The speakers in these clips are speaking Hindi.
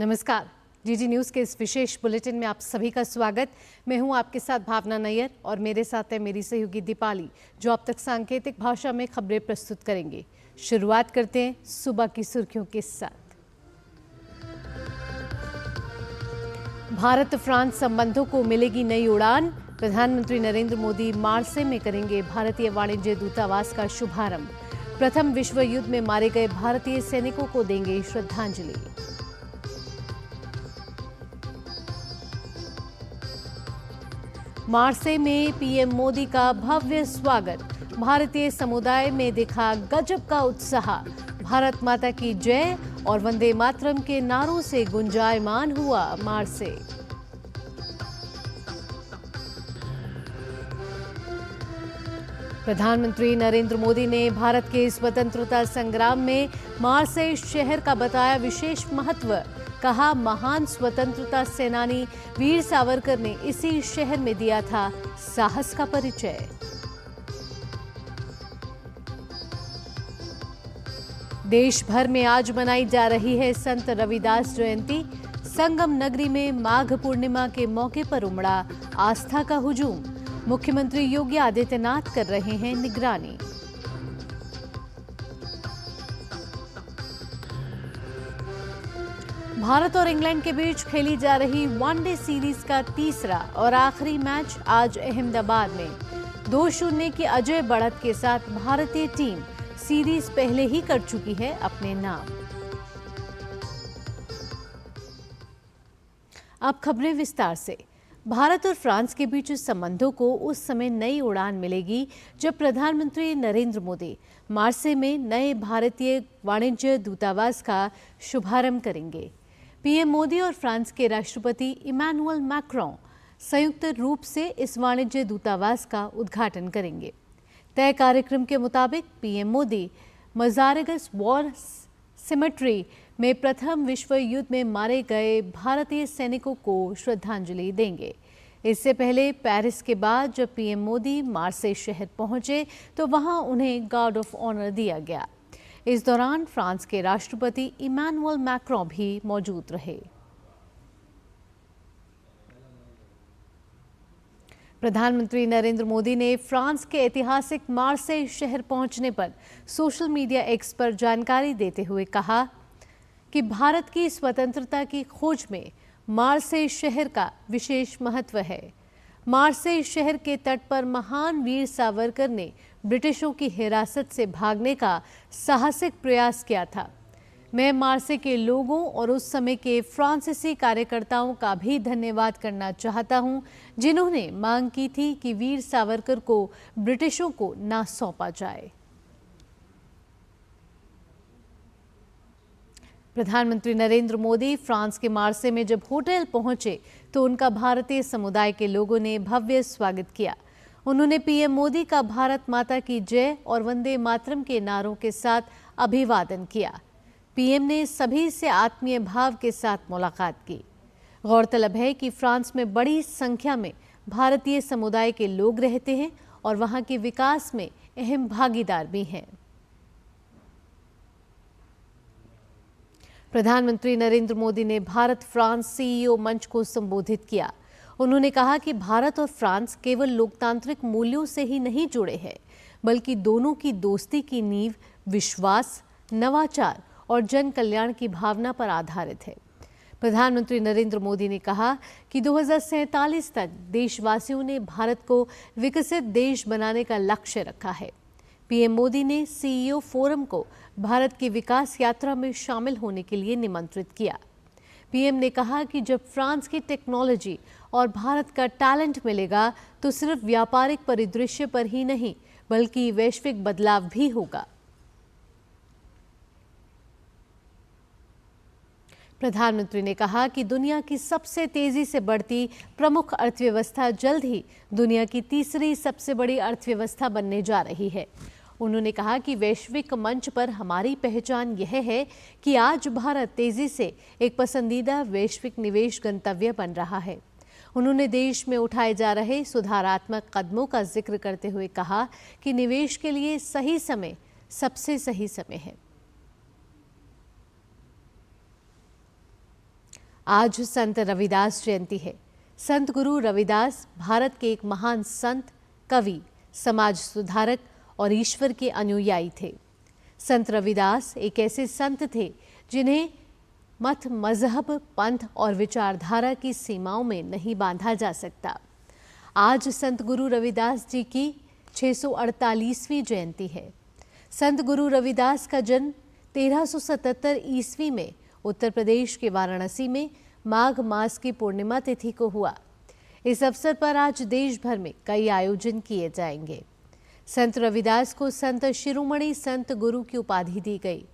नमस्कार। जीजी न्यूज़ के इस विशेष बुलेटिन में आप सभी का स्वागत। मैं हूं आपके साथ भावना नैयर और मेरे साथ है मेरी सहयोगी दीपाली, जो अब तक सांकेतिक भाषा में खबरें प्रस्तुत करेंगे। शुरुआत करते हैं सुबह की सुर्खियों के साथ। भारत फ्रांस संबंधों को मिलेगी नई उड़ान। प्रधानमंत्री नरेंद्र मोदी मार्से में करेंगे भारतीय वाणिज्य दूतावास का शुभारंभ। प्रथम विश्व युद्ध में मारे गए भारतीय सैनिकों को देंगे श्रद्धांजलि। मार्से में पीएम मोदी का भव्य स्वागत। भारतीय समुदाय में दिखा गजब का उत्साह। भारत माता की जय और वंदे मातरम के नारों से गुंजायमान हुआ मार्से। प्रधानमंत्री नरेंद्र मोदी ने भारत के स्वतंत्रता संग्राम में मार्से शहर का बताया विशेष महत्व। कहा, महान स्वतंत्रता सेनानी वीर सावरकर ने इसी शहर में दिया था साहस का परिचय। देश भर में आज मनाई जा रही है संत रविदास जयंती। संगम नगरी में माघ पूर्णिमा के मौके पर उमड़ा आस्था का हुजूम। मुख्यमंत्री योगी आदित्यनाथ कर रहे हैं निगरानी। भारत और इंग्लैंड के बीच खेली जा रही वनडे सीरीज का तीसरा और आखिरी मैच आज अहमदाबाद में 2-0 की अजय बढ़त के साथ भारतीय टीम सीरीज पहले ही कर चुकी है अपने नाम। अब खबरें विस्तार से। भारत और फ्रांस के बीच संबंधों को उस समय नई उड़ान मिलेगी जब प्रधानमंत्री नरेंद्र मोदी मार्से में नए भारतीय वाणिज्य दूतावास का शुभारंभ करेंगे। पीएम मोदी और फ्रांस के राष्ट्रपति इमैनुअल मैक्रों संयुक्त रूप से इस वाणिज्य दूतावास का उद्घाटन करेंगे। तय कार्यक्रम के मुताबिक पीएम मोदी मजारेगस वॉर सिमेट्री में प्रथम विश्व युद्ध में मारे गए भारतीय सैनिकों को श्रद्धांजलि देंगे। इससे पहले पेरिस के बाद जब पीएम मोदी मार्से शहर पहुंचे तो वहां उन्हें गार्ड ऑफ ऑनर दिया गया। इस दौरान फ्रांस के राष्ट्रपति इमैनुअल मैक्रों भी मौजूद रहे। प्रधानमंत्री नरेंद्र मोदी ने फ्रांस के ऐतिहासिक मार्से शहर पहुंचने पर सोशल मीडिया एक्स पर जानकारी देते हुए कहा कि भारत की स्वतंत्रता की खोज में मार्से शहर का विशेष महत्व है। मार्से शहर के तट पर महान वीर सावरकर ने ब्रिटिशों की हिरासत से भागने का साहसिक प्रयास किया था। मैं मार्से के लोगों और उस समय के फ्रांसीसी कार्यकर्ताओं का भी धन्यवाद करना चाहता हूं, जिन्होंने मांग की थी कि वीर सावरकर को ब्रिटिशों को ना सौंपा जाए। प्रधानमंत्री नरेंद्र मोदी फ्रांस के मार्से में जब होटल पहुंचे तो उनका भारतीय समुदाय के लोगों ने भव्य स्वागत किया। उन्होंने पीएम मोदी का भारत माता की जय और वंदे मातरम के नारों के साथ अभिवादन किया। पीएम ने सभी से आत्मीय भाव के साथ मुलाकात की। गौरतलब है कि फ्रांस में बड़ी संख्या में भारतीय समुदाय के लोग रहते हैं और वहां के विकास में अहम भागीदार भी हैं। प्रधानमंत्री नरेंद्र मोदी ने भारत फ्रांस सीईओ मंच को संबोधित किया। उन्होंने कहा कि भारत और फ्रांस केवल लोकतांत्रिक मूल्यों से ही नहीं जुड़े हैं, बल्कि दोनों की दोस्ती की नींव विश्वास, नवाचार और जन कल्याण की भावना पर आधारित है। प्रधानमंत्री नरेंद्र मोदी ने कहा कि 2047 तक देशवासियों ने भारत को विकसित देश बनाने का लक्ष्य रखा है। पीएम मोदी ने सीईओ फोरम को भारत की विकास यात्रा में शामिल होने के लिए निमंत्रित किया। पीएम ने कहा कि जब फ्रांस की टेक्नोलॉजी और भारत का टैलेंट मिलेगा तो सिर्फ व्यापारिक परिदृश्य पर ही नहीं बल्कि वैश्विक बदलाव भी होगा। प्रधानमंत्री ने कहा कि दुनिया की सबसे तेजी से बढ़ती प्रमुख अर्थव्यवस्था जल्द ही दुनिया की तीसरी सबसे बड़ी अर्थव्यवस्था बनने जा रही है। उन्होंने कहा कि वैश्विक मंच पर हमारी पहचान यह है कि आज भारत तेजी से एक पसंदीदा वैश्विक निवेश गंतव्य बन रहा है। उन्होंने देश में उठाए जा रहे सुधारात्मक कदमों का जिक्र करते हुए कहा कि निवेश के लिए सही समय सबसे सही समय है। आज संत रविदास जयंती है। संत गुरु रविदास भारत के एक महान संत, कवि, समाज सुधारक और ईश्वर के अनुयायी थे। संत रविदास एक ऐसे संत थे जिन्हें मत, मजहब, पंथ और विचारधारा की सीमाओं में नहीं बांधा जा सकता। आज संत गुरु रविदास जी की 648वीं जयंती है। संत गुरु रविदास का जन्म 1377 ईस्वी में उत्तर प्रदेश के वाराणसी में माघ मास की पूर्णिमा तिथि को हुआ। इस अवसर पर आज देश भर में कई आयोजन किए जाएंगे। संत रविदास को संत शिरोमणि संत गुरु की उपाधि दी गई।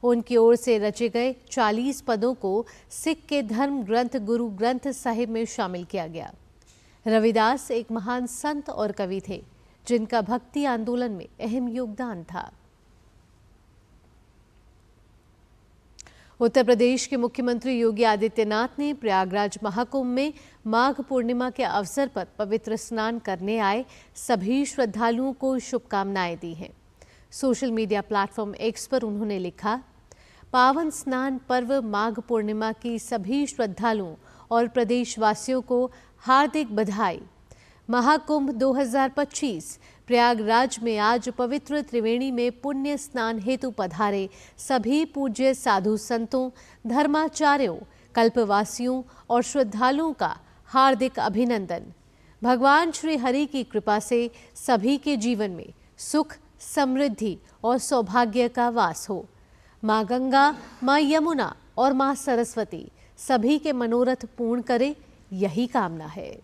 उनकी ओर से रचे गए 40 पदों को सिख के धर्म ग्रंथ गुरु ग्रंथ साहिब में शामिल किया गया। रविदास एक महान संत और कवि थे जिनका भक्ति आंदोलन में अहम योगदान था। उत्तर प्रदेश के मुख्यमंत्री योगी आदित्यनाथ ने प्रयागराज महाकुंभ में माघ पूर्णिमा के अवसर पर पवित्र स्नान करने आए सभी श्रद्धालुओं को शुभकामनाएं दी हैं। सोशल मीडिया प्लेटफॉर्म एक्स पर उन्होंने लिखा, पावन स्नान पर्व माघ पूर्णिमा की सभी श्रद्धालुओं और प्रदेशवासियों को हार्दिक बधाई। महाकुंभ 2025 प्रयागराज में आज पवित्र त्रिवेणी में पुण्य स्नान हेतु पधारे सभी पूज्य साधु संतों, धर्माचार्यों, कल्पवासियों और श्रद्धालुओं का हार्दिक अभिनंदन। भगवान श्री हरि की कृपा से सभी के जीवन में सुख, समृद्धि और सौभाग्य का वास हो। माँ गंगा, माँ यमुना और माँ सरस्वती सभी के मनोरथ पूर्ण करे, यही कामना है।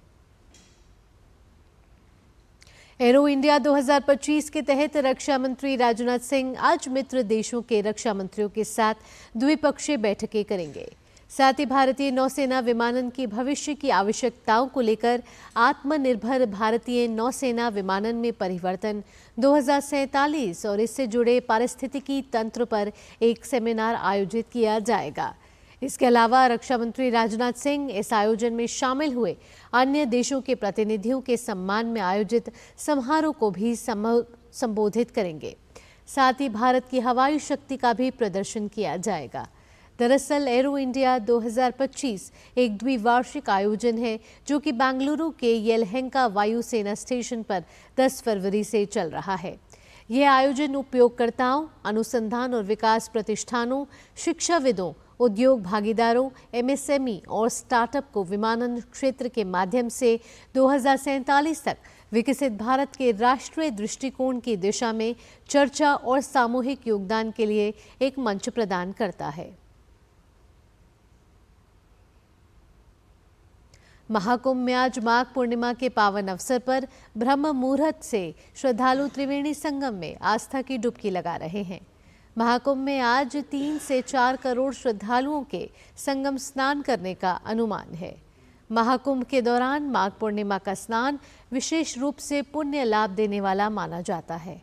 एरो इंडिया 2025 के तहत रक्षा मंत्री राजनाथ सिंह आज मित्र देशों के रक्षा मंत्रियों के साथ द्विपक्षीय बैठकें करेंगे। साथ ही भारतीय नौसेना विमानन की भविष्य की आवश्यकताओं को लेकर आत्मनिर्भर भारतीय नौसेना विमानन में परिवर्तन 2047 और इससे जुड़े पारिस्थितिकी तंत्र पर एक सेमिनार आयोजित किया जाएगा। इसके अलावा रक्षा मंत्री राजनाथ सिंह इस आयोजन में शामिल हुए अन्य देशों के प्रतिनिधियों के सम्मान में आयोजित समारोह को भी संबोधित करेंगे। साथ ही भारत की हवाई शक्ति का भी प्रदर्शन किया जाएगा। दरअसल एरो इंडिया 2025 एक द्विवार्षिक आयोजन है जो कि बेंगलुरु के येलहंका वायुसेना स्टेशन पर 10 फरवरी से चल रहा है। यह आयोजन उपयोगकर्ताओं, अनुसंधान और विकास प्रतिष्ठानों, शिक्षाविदों, उद्योग भागीदारों, एमएसएमई और स्टार्टअप को विमानन क्षेत्र के माध्यम से 2047 तक विकसित भारत के राष्ट्रीय दृष्टिकोण की दिशा में चर्चा और सामूहिक योगदान के लिए एक मंच प्रदान करता है। महाकुंभ में आज माघ पूर्णिमा के पावन अवसर पर ब्रह्म मुहूर्त से श्रद्धालु त्रिवेणी संगम में आस्था की डुबकी लगा रहे हैं। महाकुंभ में आज 3 से 4 करोड़ श्रद्धालुओं के संगम स्नान करने का अनुमान है। महाकुंभ के दौरान माघ पूर्णिमा का स्नान विशेष रूप से पुण्य लाभ देने वाला माना जाता है।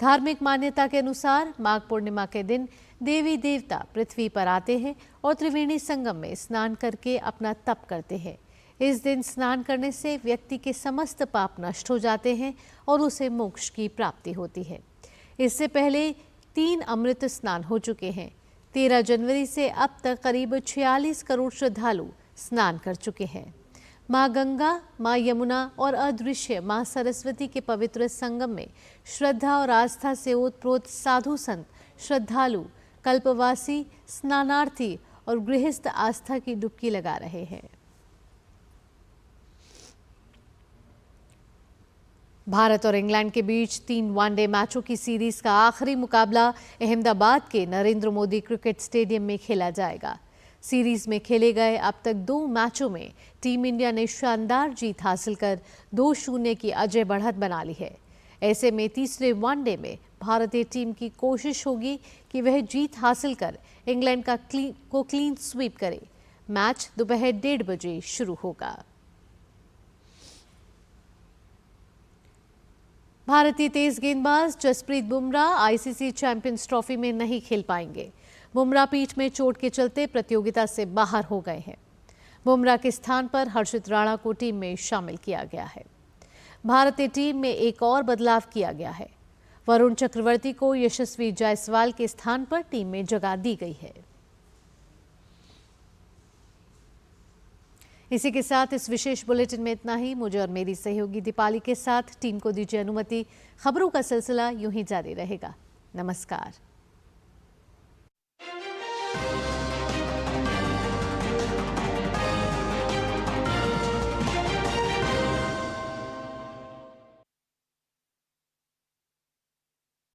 धार्मिक मान्यता के अनुसार माघ पूर्णिमा के दिन देवी देवता पृथ्वी पर आते हैं और त्रिवेणी संगम में स्नान करके अपना तप करते हैं। इस दिन स्नान करने से व्यक्ति के समस्त पाप नष्ट हो जाते हैं और उसे मोक्ष की प्राप्ति होती है। इससे पहले 3 अमृत स्नान हो चुके हैं। 13 जनवरी से अब तक करीब 46 करोड़ श्रद्धालु स्नान कर चुके हैं। माँ गंगा, माँ यमुना और अदृश्य माँ सरस्वती के पवित्र संगम में श्रद्धा और आस्था से ओतप्रोत साधु संत, श्रद्धालु, कल्पवासी, स्नानार्थी और गृहस्थ आस्था की डुबकी लगा रहे हैं। भारत और इंग्लैंड के बीच 3 वनडे मैचों की सीरीज का आखिरी मुकाबला अहमदाबाद के नरेंद्र मोदी क्रिकेट स्टेडियम में खेला जाएगा। सीरीज में खेले गए अब तक 2 मैचों में टीम इंडिया ने शानदार जीत हासिल कर 2-0 की अजय बढ़त बना ली है। ऐसे में तीसरे वनडे में भारतीय टीम की कोशिश होगी कि वह जीत हासिल कर इंग्लैंड को क्लीन स्वीप करे। मैच दोपहर 1:30 बजे शुरू होगा। भारतीय तेज गेंदबाज Jasprit Bumrah ICC Champions Trophy में नहीं खेल पाएंगे। बुमराह पीठ में चोट के चलते प्रतियोगिता से बाहर हो गए हैं। बुमराह के स्थान पर हर्षित राणा को टीम में शामिल किया गया है। भारतीय टीम में एक और बदलाव किया गया है। वरुण चक्रवर्ती को यशस्वी जायसवाल के स्थान पर टीम में जगह दी गई है। इसी के साथ इस विशेष बुलेटिन में इतना ही। मुझे और मेरी सहयोगी दीपाली के साथ टीम को दीजिए अनुमति। खबरों का सिलसिला यूं ही जारी रहेगा। नमस्कार।